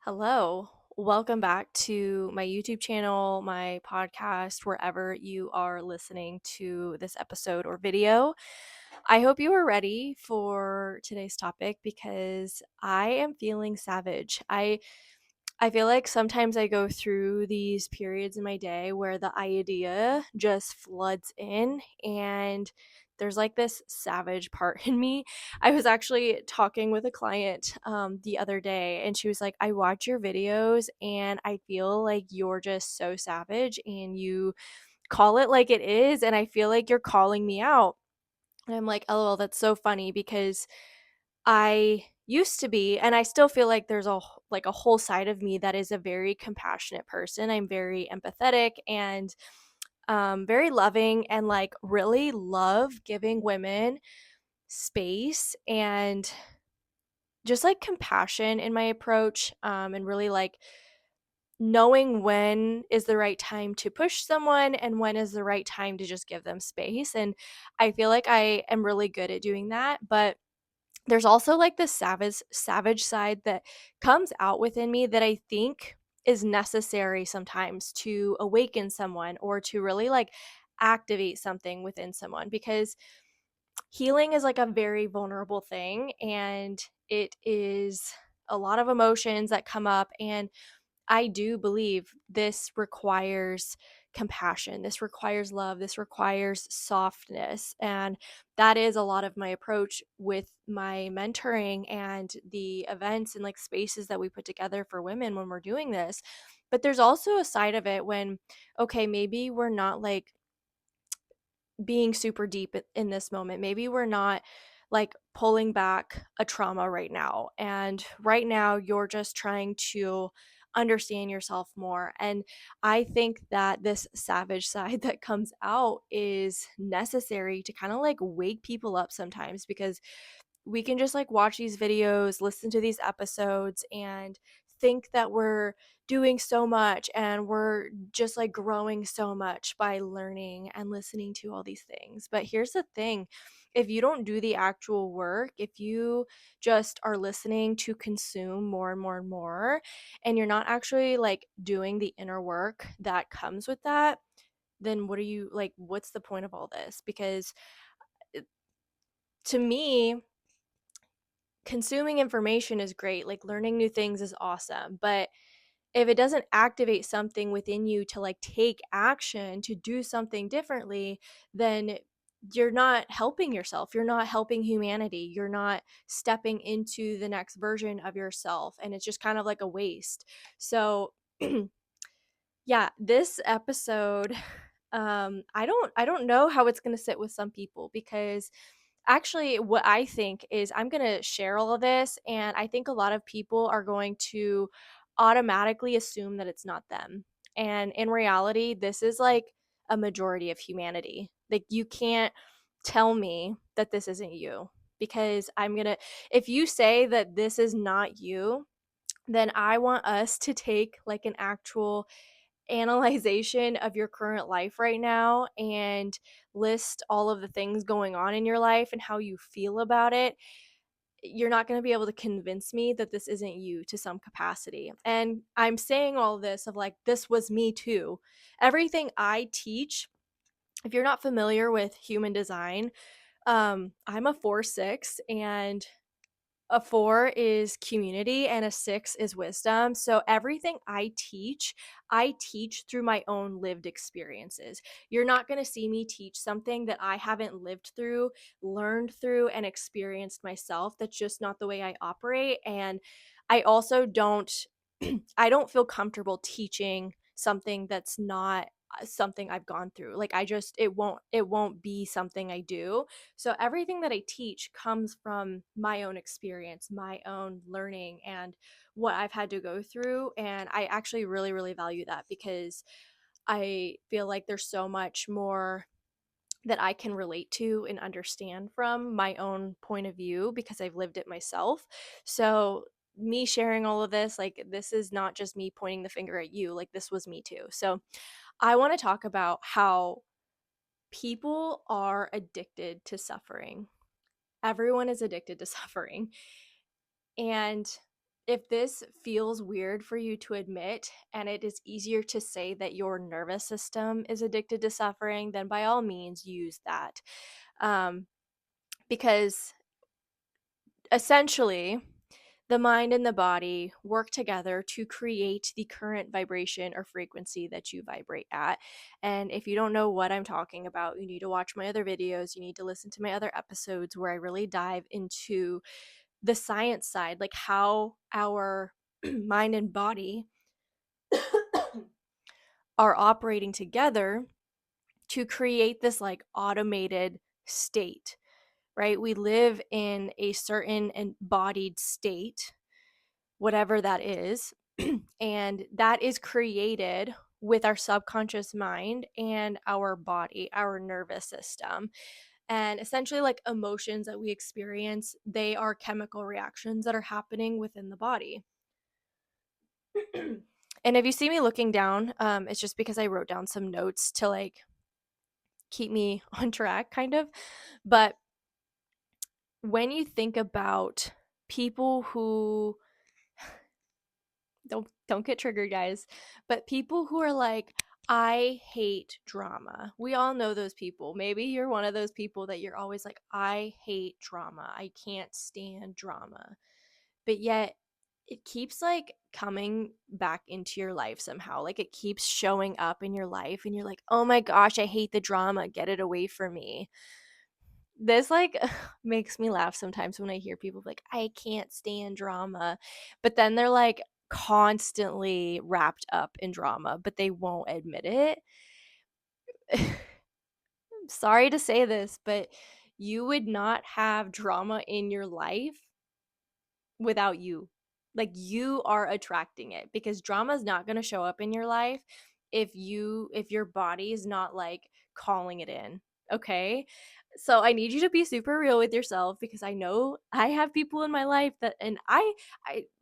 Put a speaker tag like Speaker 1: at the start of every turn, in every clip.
Speaker 1: Hello. Welcome back to my YouTube channel, my podcast, wherever you are listening to this episode or video. I hope you are ready for today's topic because I am feeling savage. I feel like sometimes I go through these periods in my day where the idea just floods in and there's like this savage part in me. I was actually talking with a client the other day and she was like, I watch your videos and I feel like you're just so savage and you call it like it is. And I feel like you're calling me out. And I'm like, LOL, that's so funny because I used to be, and I still feel like there's a whole side of me that is a very compassionate person. I'm very empathetic and very loving and like really love giving women space and just like compassion in my approach and really like knowing when is the right time to push someone and when is the right time to just give them space. And I feel like I am really good at doing that, but there's also like this savage side that comes out within me that I think is necessary sometimes to awaken someone or to really like activate something within someone because healing is like a very vulnerable thing and it is a lot of emotions that come up, and I do believe this requires compassion. This requires love. This requires softness. And that is a lot of my approach with my mentoring and the events and like spaces that we put together for women when we're doing this. But there's also a side of it when, okay, maybe we're not like being super deep in this moment. Maybe we're not like pulling back a trauma right now. And right now, you're just trying to understand yourself more. And I think that this savage side that comes out is necessary to kind of like wake people up sometimes because we can just like watch these videos, listen to these episodes, and think that we're doing so much and we're just like growing so much by learning and listening to all these things. But here's the thing, if you don't do the actual work, if you just are listening to consume more and more and more, and you're not actually like doing the inner work that comes with that, then what are you like? What's the point of all this? Because to me, consuming information is great, like learning new things is awesome, but if it doesn't activate something within you to like take action to do something differently, then you're not helping yourself, you're not helping humanity, you're not stepping into the next version of yourself, and it's just kind of like a waste. So yeah, this episode, I don't know how it's going to sit with some people because actually what I think is I'm going to share all of this, and I think a lot of people are going to automatically assume that it's not them. And in reality, this is like a majority of humanity. Like you can't tell me that this isn't you because I'm going to if you say that this is not you, then I want us to take like an actual analyzation of your current life right now and list all of the things going on in your life and how you feel about it. You're not going to be able to convince me that this isn't you to some capacity. And I'm saying all this of like, this was me too. Everything I teach, if you're not familiar with human design, I'm a 4-6, and a 4 is community and a 6 is wisdom. So everything I teach through my own lived experiences. You're not going to see me teach something that I haven't lived through, learned through, and experienced myself. That's just not the way I operate. And I also don't I don't feel comfortable teaching something that's not something I've gone through. Like I just it won't be something I do. So everything that I teach comes from my own experience, my own learning, and what I've had to go through. And I actually really, really value that because I feel like there's so much more that I can relate to and understand from my own point of view because I've lived it myself. So me sharing all of this, like this is not just me pointing the finger at you, like this was me too. So I want to talk about how people are addicted to suffering. Everyone is addicted to suffering. And if this feels weird for you to admit, and it is easier to say that your nervous system is addicted to suffering, then by all means use that. Because essentially, the mind and the body work together to create the current vibration or frequency that you vibrate at. And if you don't know what I'm talking about, you need to watch my other videos. You need to listen to my other episodes where I really dive into the science side, like how our mind and body are operating together to create this like automated state, right? We live in a certain embodied state, whatever that is, and that is created with our subconscious mind and our body, our nervous system. And essentially, like emotions that we experience, they are chemical reactions that are happening within the body. And if you see me looking down, it's just because I wrote down some notes to like keep me on track, kind of. But when you think about people who don't get triggered, guys, but people who are like, I hate drama. We all know those people. Maybe you're one of those people that you're always like, I hate drama. I can't stand drama. But yet it keeps like coming back into your life somehow. Like it keeps showing up in your life and you're like, "Oh my gosh, I hate the drama. Get it away from me." This like makes me laugh sometimes when I hear people like, I can't stand drama. But then they're like constantly wrapped up in drama, but they won't admit it. Sorry to say this, but you would not have drama in your life without you. Like you are attracting it because drama is not going to show up in your life if your body is not like calling it in. Okay? So I need you to be super real with yourself because I know I have people in my life that and I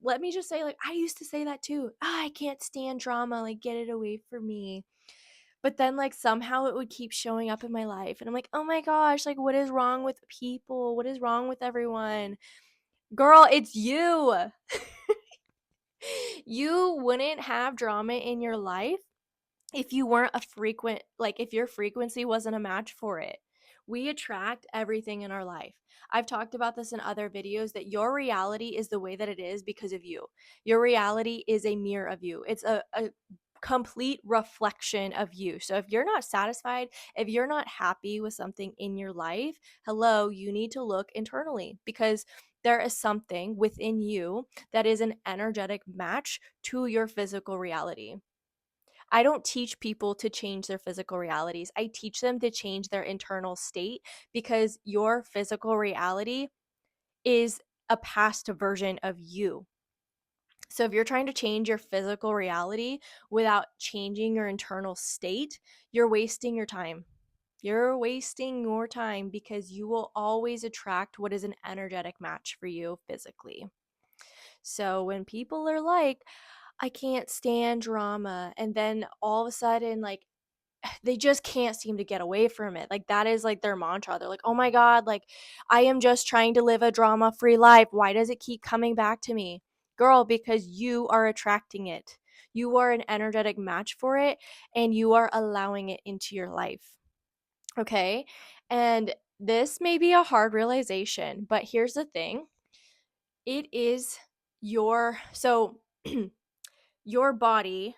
Speaker 1: let me just say like I used to say that too. I can't stand drama, like get it away from me. But then like somehow it would keep showing up in my life and I'm like, "Oh my gosh, like what is wrong with people? What is wrong with everyone?" Girl, it's you. You wouldn't have drama in your life if you weren't a frequent, like if your frequency wasn't a match for it. We attract everything in our life. I've talked about this in other videos that your reality is the way that it is because of you. Your reality is a mirror of you. It's a complete reflection of you. So if you're not satisfied, if you're not happy with something in your life, hello, you need to look internally because there is something within you that is an energetic match to your physical reality. I don't teach people to change their physical realities. I teach them to change their internal state because your physical reality is a past version of you. So if you're trying to change your physical reality without changing your internal state, you're wasting your time. You're wasting your time because you will always attract what is an energetic match for you physically. So when people are like, I can't stand drama, and then all of a sudden, like, they just can't seem to get away from it. Like, that is like their mantra. They're like, oh my God, like, I am just trying to live a drama free life. Why does it keep coming back to me? Girl, because you are attracting it. You are an energetic match for it, and you are allowing it into your life. Okay. And this may be a hard realization, but here's the thing it is so your body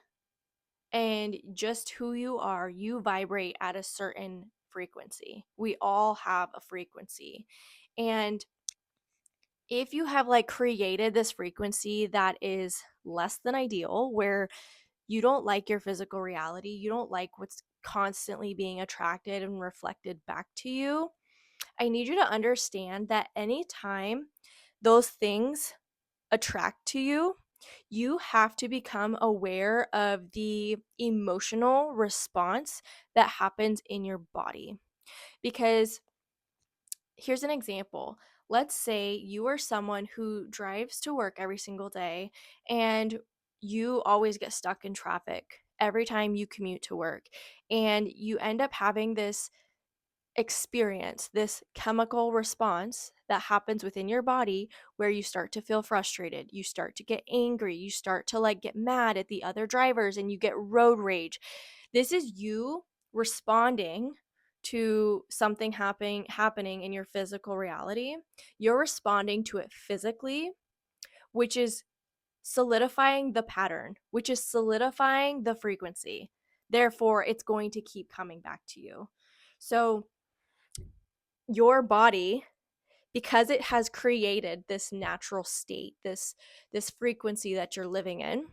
Speaker 1: and just who you are, you vibrate at a certain frequency. We all have a frequency. And if you have like created this frequency that is less than ideal, where you don't like your physical reality, you don't like what's constantly being attracted and reflected back to you, I need you to understand that anytime those things attract to you, you have to become aware of the emotional response that happens in your body. Because here's an example. Let's say you are someone who drives to work every single day and you always get stuck in traffic every time you commute to work. And you end up having this experience this chemical response that happens within your body where you start to feel frustrated, you start to get angry, you start to like get mad at the other drivers, and you get road rage. This is you responding to something happening in your physical reality. You're responding to it physically, which is solidifying the pattern, which is solidifying the frequency. Therefore, it's going to keep coming back to you. So, your body, because it has created this natural state, this frequency that you're living in,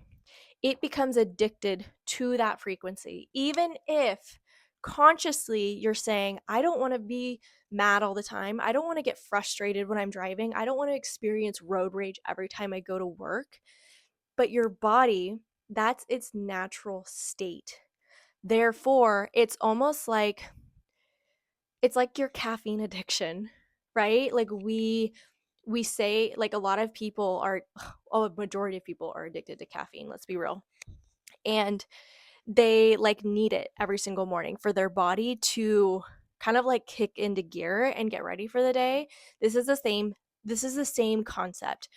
Speaker 1: it becomes addicted to that frequency. Even if consciously you're saying, I don't want to be mad all the time. I don't want to get frustrated when I'm driving. I don't want to experience road rage every time I go to work. But your body, that's its natural state. Therefore, it's like your caffeine addiction, right? Like we say, like, a lot of people are, a majority of people are addicted to caffeine, let's be real. And they like need it every single morning for their body to kind of like kick into gear and get ready for the day. This is the same concept.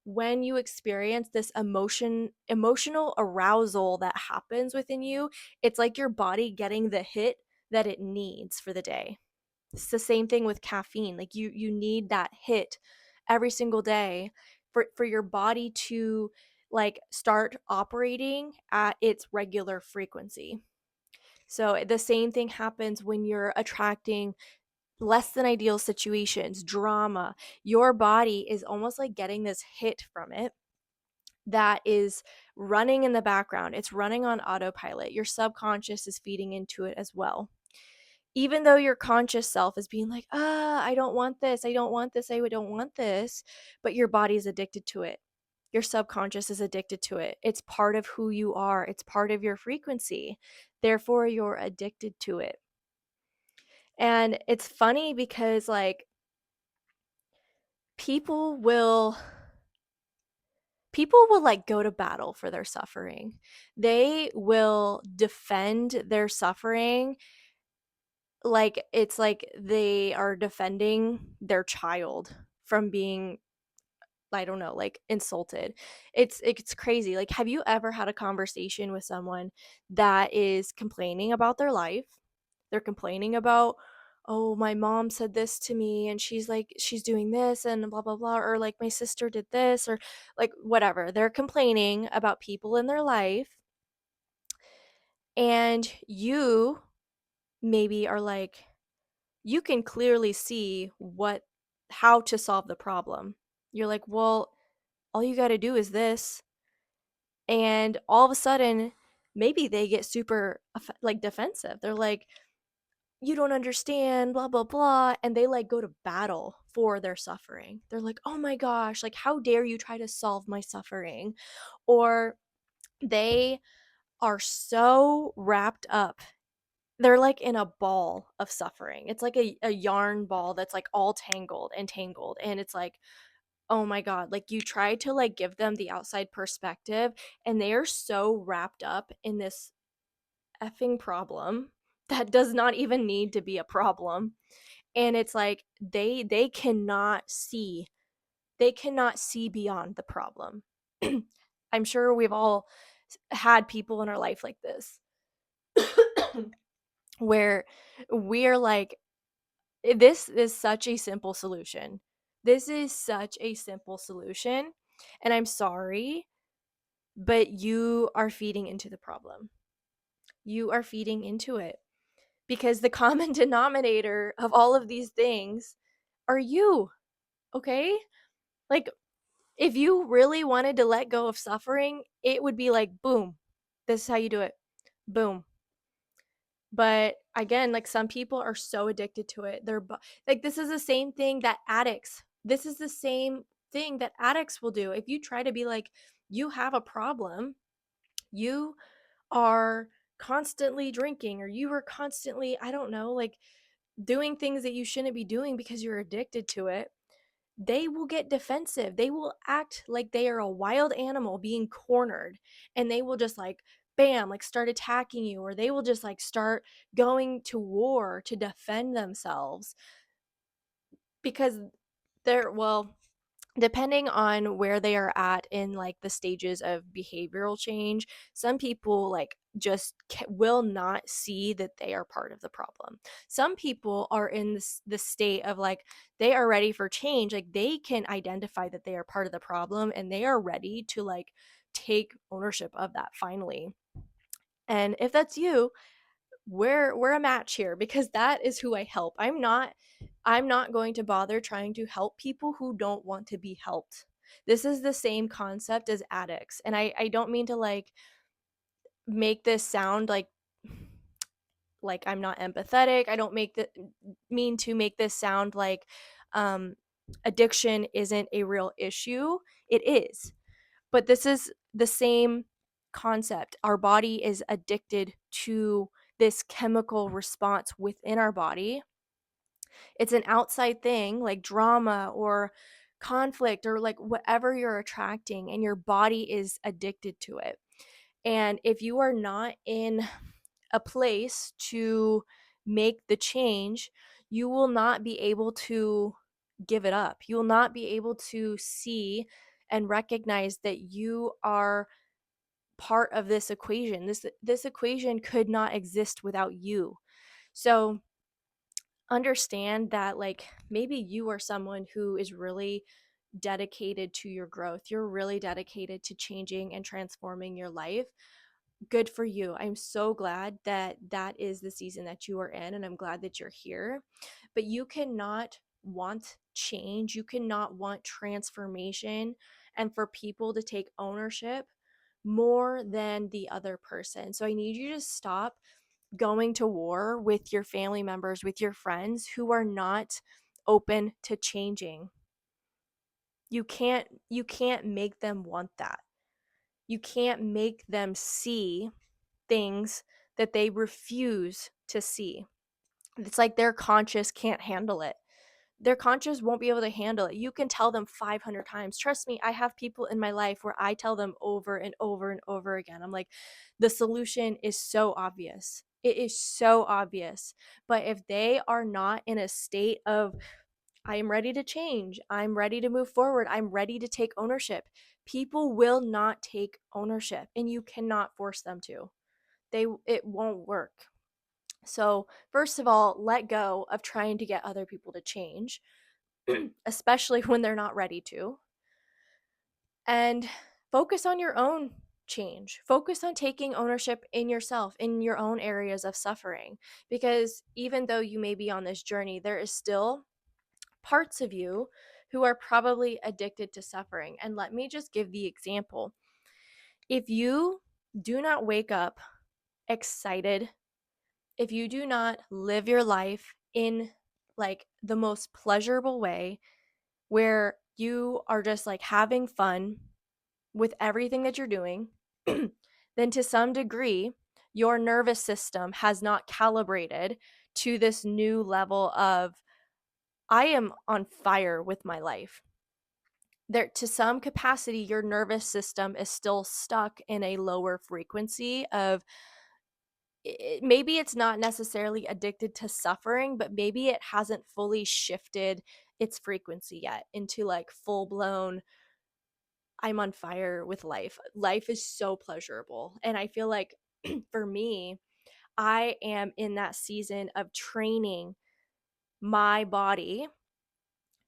Speaker 1: When you experience this emotional arousal that happens within you, it's like your body getting the hit that it needs for the day. It's the same thing with caffeine. Like you need that hit every single day for your body to like start operating at its regular frequency. So the same thing happens when you're attracting less than ideal situations, drama. Your body is almost like getting this hit from it that is running in the background. It's running on autopilot. Your subconscious is feeding into it as well. Even though your conscious self is being like, I don't want this, I don't want this, I don't want this, but your body is addicted to it. Your subconscious is addicted to it. It's part of who you are, it's part of your frequency. Therefore, you're addicted to it. And it's funny because, like, people will like go to battle for their suffering. They will defend their suffering like it's like they are defending their child from being, I don't know, like insulted. It's crazy. Like, have you ever had a conversation with someone that is complaining about their life? They're complaining about, oh, my mom said this to me and she's doing this and blah blah blah, or like my sister did this, or like whatever. They're complaining about people in their life, and you maybe are like, you can clearly see how to solve the problem. You're like, well, all you got to do is this. And all of a sudden, maybe they get super like defensive. They're like, you don't understand, blah blah blah, and they like go to battle for their suffering. They're like, oh my gosh, like, how dare you try to solve my suffering? Or they are so wrapped up, they're like in a ball of suffering. It's like a yarn ball that's like all tangled, and it's like, oh my god, like, you try to like give them the outside perspective, and they are so wrapped up in this effing problem that does not even need to be a problem. And it's like they cannot see beyond the problem. I'm sure we've all had people in our life like this where we're like, this is such a simple solution. This is such a simple solution. And I'm sorry, but you are feeding into the problem. You are feeding into it because the common denominator of all of these things are you. Okay? Like, if you really wanted to let go of suffering, it would be like, boom, this is how you do it. Boom. But again, like, some people are so addicted to it. Like, this is the same thing that addicts will do. If you try to be like, you have a problem, you are constantly drinking, or you are constantly, I don't know, like, doing things that you shouldn't be doing because you're addicted to it, they will get defensive. They will act like they are a wild animal being cornered, and they will just like bam, like start attacking you, or they will just like start going to war to defend themselves because they're, well, depending on where they are at in like the stages of behavioral change, some people like just will not see that they are part of the problem. Some people are in this state of like they are ready for change, like they can identify that they are part of the problem and they are ready to like take ownership of that finally. And if that's you, we're a match here because that is who I help. I'm not going to bother trying to help people who don't want to be helped. This is the same concept as addicts. And I don't mean to like make this sound like I'm not empathetic. I don't mean to make this sound like um addiction isn't a real issue. It is. But this is the same concept. Our body is addicted to this chemical response within our body. It's an outside thing like drama or conflict or like whatever you're attracting, and your body is addicted to it. And if you are not in a place to make the change, you will not be able to give it up. You will not be able to see and recognize that you are part of this equation. This equation could not exist without you. So understand that like maybe you are someone who is really dedicated to your growth. You're really dedicated to changing and transforming your life. Good for you. I'm so glad that that is the season that you are in, and I'm glad that you're here. But you cannot want change. You cannot want transformation and for people to take ownership more than the other person. So I need you to stop going to war with your family members, with your friends who are not open to changing. You can't make them want that. You can't make them see things that they refuse to see. It's like their conscious can't handle it. Their conscious won't be able to handle it. You can tell them 500 times. Trust me, I have people in my life where I tell them over and over and over again. I'm like, the solution is so obvious. It is so obvious. But if they are not in a state of, I am ready to change, I'm ready to move forward, I'm ready to take ownership, people will not take ownership and you cannot force them to. It won't work. So, first of all, let go of trying to get other people to change, especially when they're not ready to. And focus on your own change. Focus on taking ownership in yourself, in your own areas of suffering. Because even though you may be on this journey, there is still parts of you who are probably addicted to suffering. And let me just give the example. If you do not wake up excited, if you do not live your life in like the most pleasurable way where you are just like having fun with everything that you're doing, then to some degree, your nervous system has not calibrated to this new level of, I am on fire with my life. There, to some capacity, your nervous system is still stuck in a lower frequency of, maybe it's not necessarily addicted to suffering, but maybe it hasn't fully shifted its frequency yet into like full blown, I'm on fire with life. Life is so pleasurable. And I feel like for me, I am in that season of training my body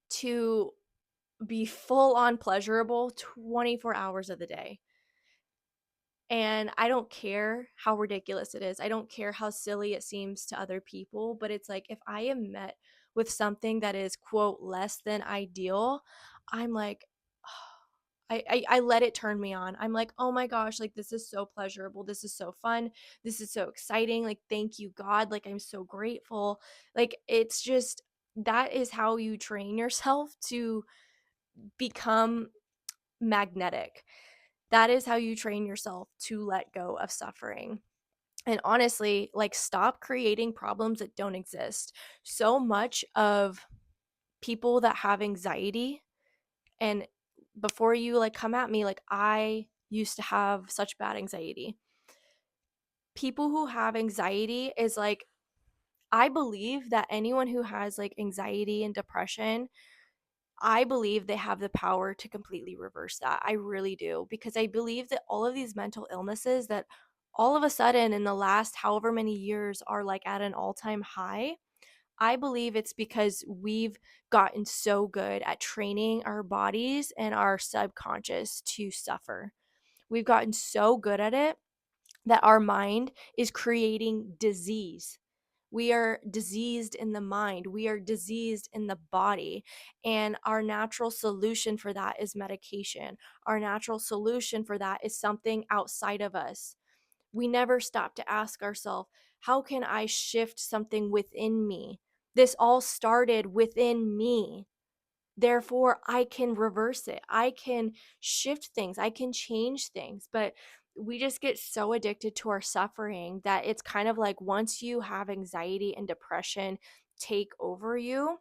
Speaker 1: to be full on pleasurable 24 hours of the day. And I don't care how ridiculous it is. I don't care how silly it seems to other people, but it's like if I am met with something that is, quote, less than ideal, I'm like, I let it turn me on. I'm like, oh my gosh, like this is so pleasurable. This is so fun. This is so exciting. Like, thank you, God. Like, I'm so grateful. Like, it's just, that is how you train yourself to become magnetic. That is how you train yourself to let go of suffering. And honestly, like, stop creating problems that don't exist. So much of people that have anxiety, and before you like come at me, like I used to have such bad anxiety. people who have anxiety is like, I believe that anyone who has like anxiety and depression, I believe they have the power to completely reverse that. I really do, because I believe that all of these mental illnesses that all of a sudden in the last however many years are like at an all-time high, I believe it's because we've gotten so good at training our bodies and our subconscious to suffer. We've gotten so good at it that our mind is creating disease. We are diseased in the mind. We are diseased in the body. And our natural solution for that is medication. Our natural solution for that is something outside of us. We never stop to ask ourselves, how can I shift something within me? This all started within me. Therefore, I can reverse it. I can shift things. I can change things. But we just get so addicted to our suffering that it's kind of like once you have anxiety and depression take over you,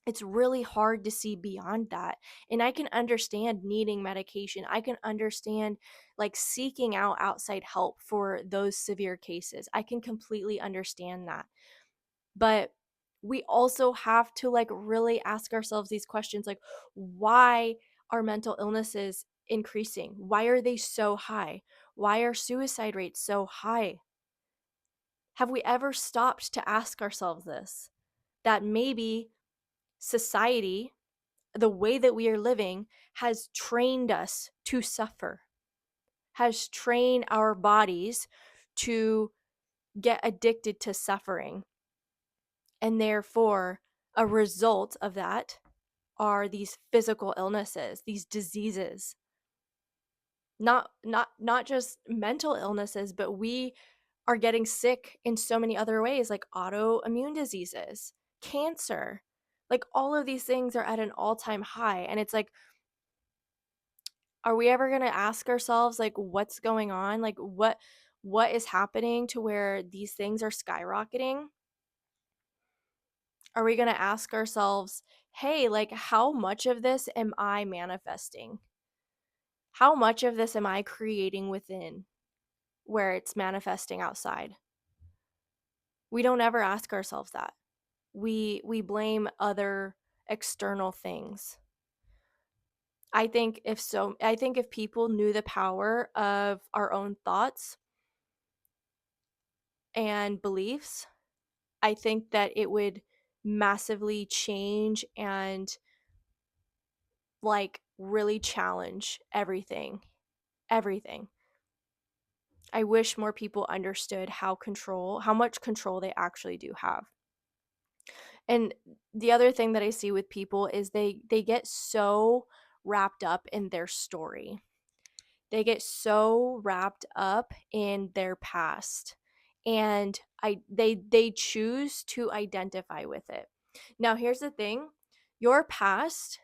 Speaker 1: it's really hard to see beyond that. And I can understand needing medication. I can understand like seeking out outside help for those severe cases. I can completely understand that. But we also have to like really ask ourselves these questions, like, why are mental illnesses increasing? Why are they so high? Why are suicide rates so high? Have we ever stopped to ask ourselves this? That maybe society, the way that we are living, has trained us to suffer, has trained our bodies to get addicted to suffering. And therefore, a result of that are these physical illnesses, these diseases. Not just mental illnesses, but we are getting sick in so many other ways, like autoimmune diseases, cancer. Like all of these things are at an all-time high. And it's like, are we ever going to ask ourselves like what's going on? Like what is happening to where these things are skyrocketing? Are we going to ask ourselves, hey, like how much of this am I manifesting? How much of this am I creating within where it's manifesting outside? We don't ever ask ourselves that. We blame other external things. I think if people knew the power of our own thoughts and beliefs, I think that it would massively change and like really challenge everything. Everything. I wish more people understood how much control they actually do have. And the other thing that I see with people is they get so wrapped up in their story. They get so wrapped up in their past, and they choose to identify with it. Now, here's the thing. Your past,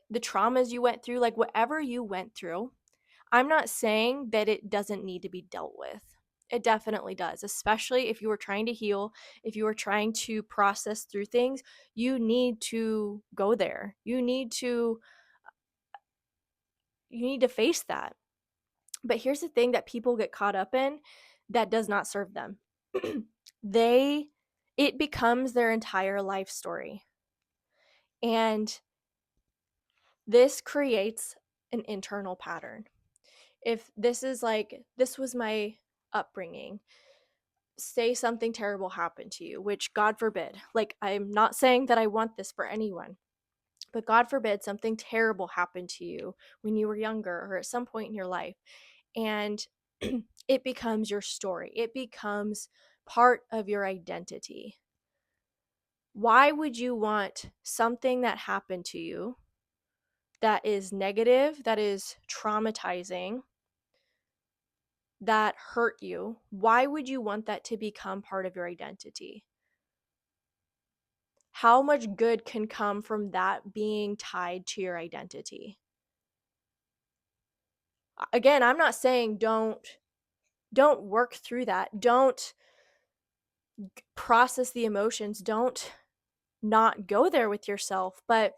Speaker 1: the traumas you went through, like whatever you went through, I'm not saying that it doesn't need to be dealt with. It definitely does, especially if you were trying to heal, if you were trying to process through things, you need to go there. You need to face that. But here's the thing that people get caught up in that does not serve them. they it becomes their entire life story. And this creates an internal pattern. If this was my upbringing, say something terrible happened to you, which God forbid, like I'm not saying that I want this for anyone, but God forbid something terrible happened to you when you were younger or at some point in your life, and it becomes your story. It becomes part of your identity. Why would you want something that happened to you that is negative, that is traumatizing, that hurt you? Why would you want that to become part of your identity? How much good can come from that being tied to your identity? Again, I'm not saying don't work through that. Don't process the emotions. Don't not go there with yourself. But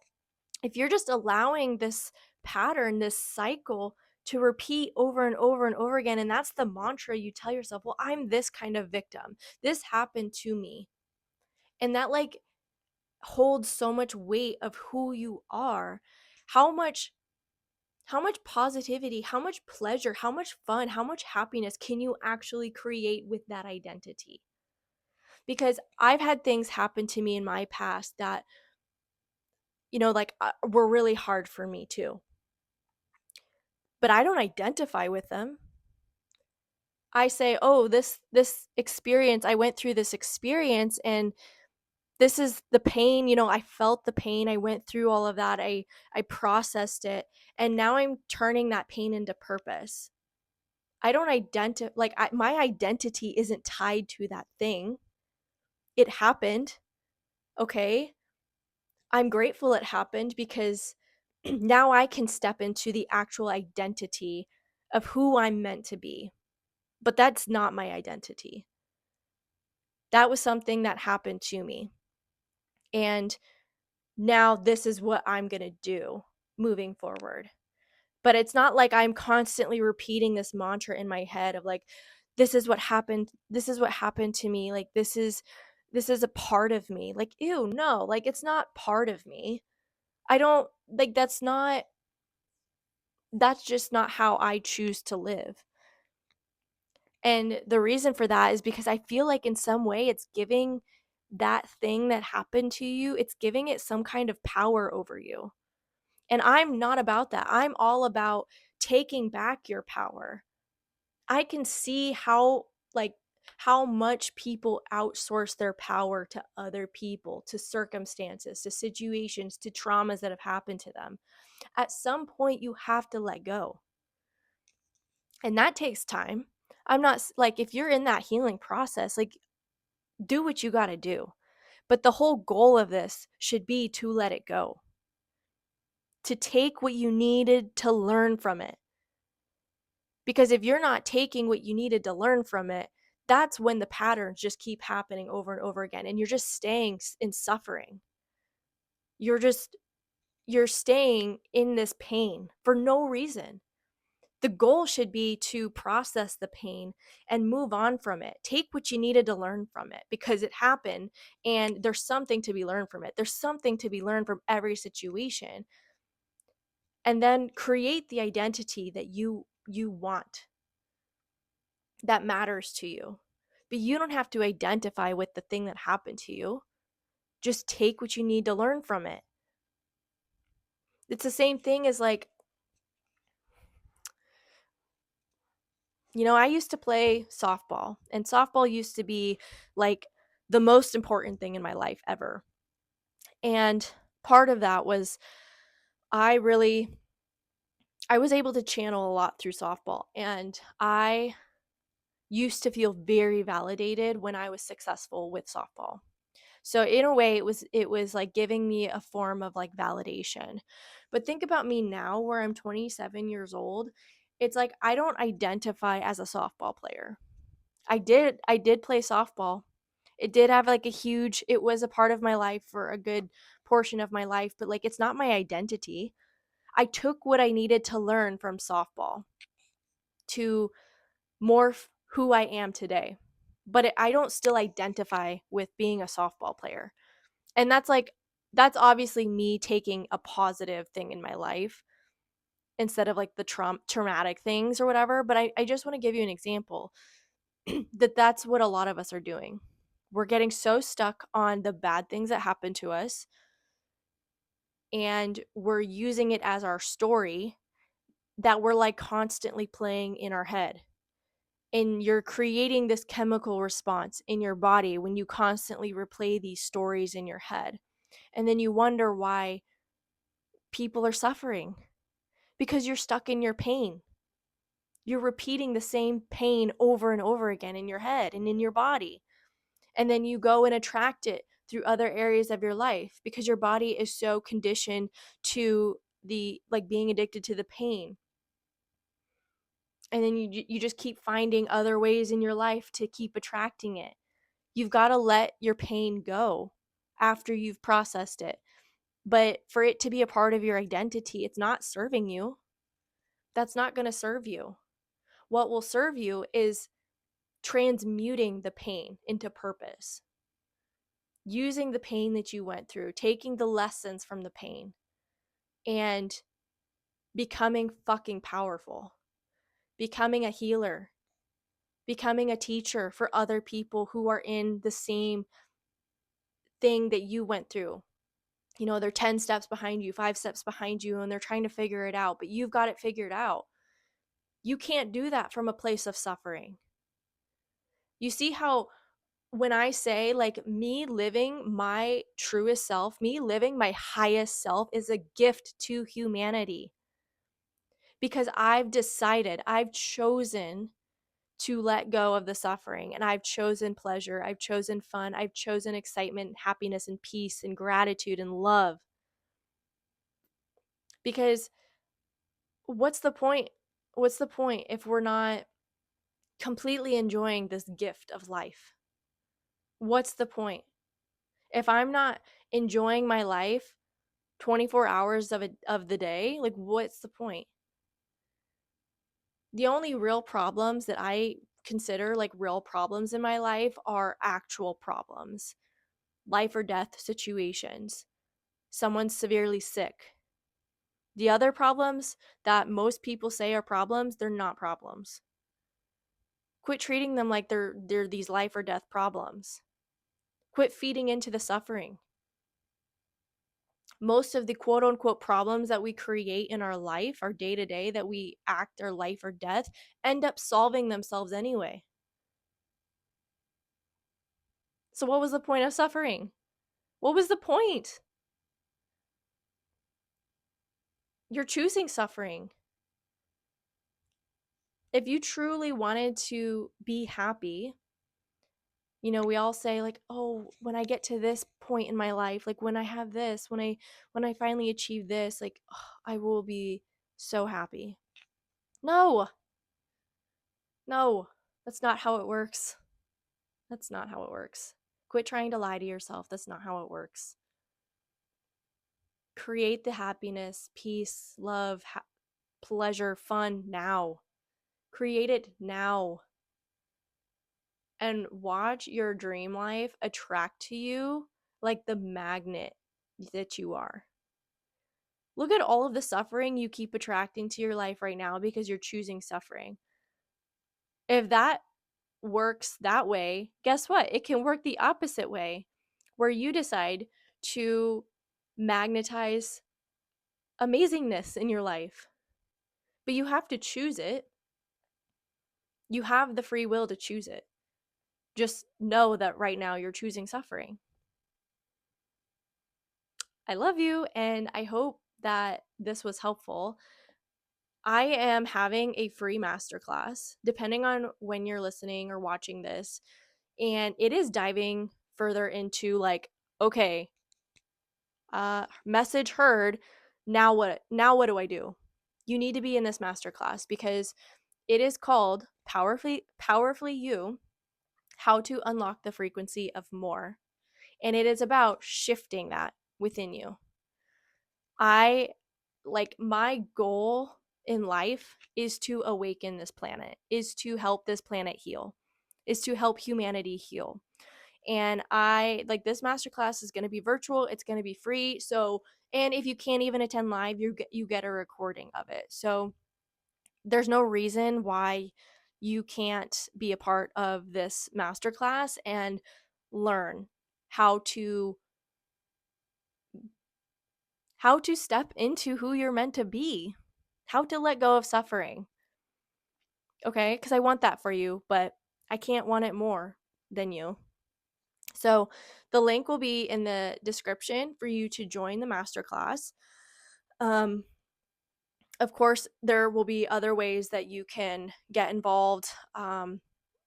Speaker 1: if you're just allowing this pattern, this cycle to repeat over and over and over again. And that's the mantra you tell yourself, well, I'm this kind of victim. This happened to me. And that like holds so much weight of who you are. How much positivity, how much pleasure, how much fun, how much happiness can you actually create with that identity? Because I've had things happen to me in my past that, like were really hard for me too. But I don't identify with them. I say, "Oh, this experience, I went through this experience and this is the pain, I felt the pain. I went through all of that. I processed it, and now I'm turning that pain into purpose." I don't identify my identity isn't tied to that thing. It happened, okay? I'm grateful it happened because now I can step into the actual identity of who I'm meant to be. But that's not my identity. That was something that happened to me. And now this is what I'm going to do moving forward. But it's not like I'm constantly repeating this mantra in my head of like, this is what happened. This is what happened to me. Like, this is a part of me. Like, ew, no, like it's not part of me. I don't like that's just not how I choose to live. And the reason for that is because I feel like in some way it's giving that thing that happened to you, it's giving it some kind of power over you. And I'm not about that. I'm all about taking back your power. I can see how much people outsource their power to other people, to circumstances, to situations, to traumas that have happened to them. At some point you have to let go. And that takes time. I'm not like, if you're in that healing process, like, do what you got to do. But the whole goal of this should be to let it go, to take what you needed to learn from it. Because if you're not taking what you needed to learn from it, that's when the patterns just keep happening over and over again. And you're just staying in suffering. You're staying in this pain for no reason. The goal should be to process the pain and move on from it. Take what you needed to learn from it because it happened and there's something to be learned from it. There's something to be learned from every situation. And then create the identity that you want, that matters to you. But you don't have to identify with the thing that happened to you. Just take what you need to learn from it. It's the same thing as like, I used to play softball, and softball used to be like the most important thing in my life ever. And part of that was I was able to channel a lot through softball, and I used to feel very validated when I was successful with softball. So in a way it was like giving me a form of like validation. But think about me now where I'm 27 years old. It's like I don't identify as a softball player. I did play softball. It did have like it was a part of my life for a good portion of my life, but like it's not my identity. I took what I needed to learn from softball to morph who I am today. But I don't still identify with being a softball player. And that's obviously me taking a positive thing in my life instead of like the traumatic things or whatever. But I just want to give you an example that's what a lot of us are doing. We're getting so stuck on the bad things that happen to us, and we're using it as our story that we're like constantly playing in our head. And you're creating this chemical response in your body when you constantly replay these stories in your head. And then you wonder why people are suffering, because you're stuck in your pain. You're repeating the same pain over and over again in your head and in your body. And then you go and attract it through other areas of your life because your body is so conditioned to the like being addicted to the pain. And then you just keep finding other ways in your life to keep attracting it. You've got to let your pain go after you've processed it. But for it to be a part of your identity, it's not serving you. That's not going to serve you. What will serve you is transmuting the pain into purpose, using the pain that you went through, taking the lessons from the pain, and becoming fucking powerful, becoming a healer, becoming a teacher for other people who are in the same thing that you went through. You know, they're 10 steps behind you, 5 steps behind you, and they're trying to figure it out, but you've got it figured out. You can't do that from a place of suffering. You see how when I say like me living my truest self, me living my highest self is a gift to humanity because I've decided, I've chosen to let go of the suffering, and I've chosen pleasure, I've chosen fun, I've chosen excitement, happiness, and peace, and gratitude, and love. Because what's the point? What's the point if we're not completely enjoying this gift of life? What's the point? If I'm not enjoying my life 24 hours of the day, like what's the point? The only real problems that I consider like real problems in my life are actual problems. Life or death situations. Someone's severely sick. The other problems that most people say are problems, they're not problems. Quit treating them like they're these life or death problems. Quit feeding into the suffering. Most of the quote unquote problems that we create in our life, our day to day, that we act our life or death, end up solving themselves anyway. So, what was the point of suffering? What was the point? You're choosing suffering. If you truly wanted to be happy, you know, we all say like, oh, when I get to this point in my life, like when I have this, when I finally achieve this, like, oh, I will be so happy. No. No. That's not how it works. That's not how it works. Quit trying to lie to yourself. That's not how it works. Create the happiness, peace, love, pleasure, fun now. Create it now. And watch your dream life attract to you like the magnet that you are. Look at all of the suffering you keep attracting to your life right now because you're choosing suffering. If that works that way, guess what? It can work the opposite way, where you decide to magnetize amazingness in your life. But you have to choose it. You have the free will to choose it. Just know that right now you're choosing suffering. I love you, and I hope that this was helpful. I am having a free masterclass, depending on when you're listening or watching this. And it is diving further into like, okay, message heard. Now what? Now what do I do? You need to be in this masterclass because it is called Powerfully You: How to Unlock the Frequency of More. And it is about shifting that within you. I like my goal in life is to awaken this planet, is to help this planet heal, is to help humanity heal. And I like this masterclass is going to be virtual, it's going to be free. So, and if you can't even attend live, you get a recording of it. So, there's no reason why you can't be a part of this masterclass and learn how to step into who you're meant to be, how to let go of suffering. Okay? Because I want that for you, but I can't want it more than you. So the link will be in the description for you to join the masterclass. Of course, there will be other ways that you can get involved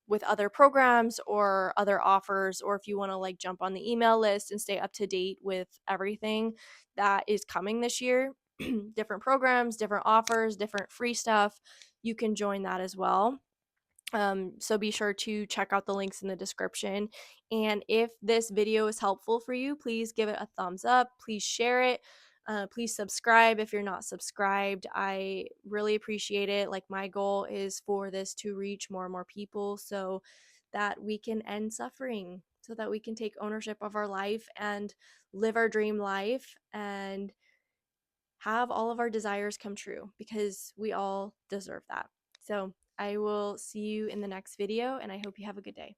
Speaker 1: with other programs or other offers, or if you want to like jump on the email list and stay up to date with everything that is coming this year, different programs, different offers, different free stuff, you can join that as well. So be sure to check out the links in the description. And if this video is helpful for you, please give it a thumbs up. Please share it. Please subscribe if you're not subscribed. I really appreciate it. Like, my goal is for this to reach more and more people so that we can end suffering, so that we can take ownership of our life and live our dream life and have all of our desires come true, because we all deserve that. So I will see you in the next video, and I hope you have a good day.